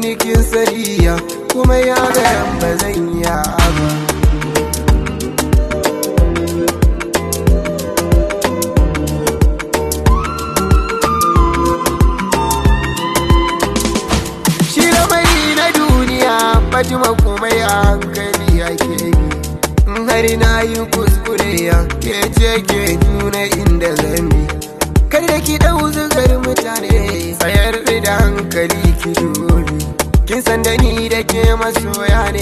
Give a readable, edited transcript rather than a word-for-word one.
ni kin sariya kuma ya ga ba zan iya ba. Shi lamari na duniya Fatima komai a hankali ake yi. Har na yi kuskure ya ke ce ke nuna inda zan bi. Kar da ki dau zugar mutane tsayar da hankali ki dubi. Kin san da ni da ke masoya ne.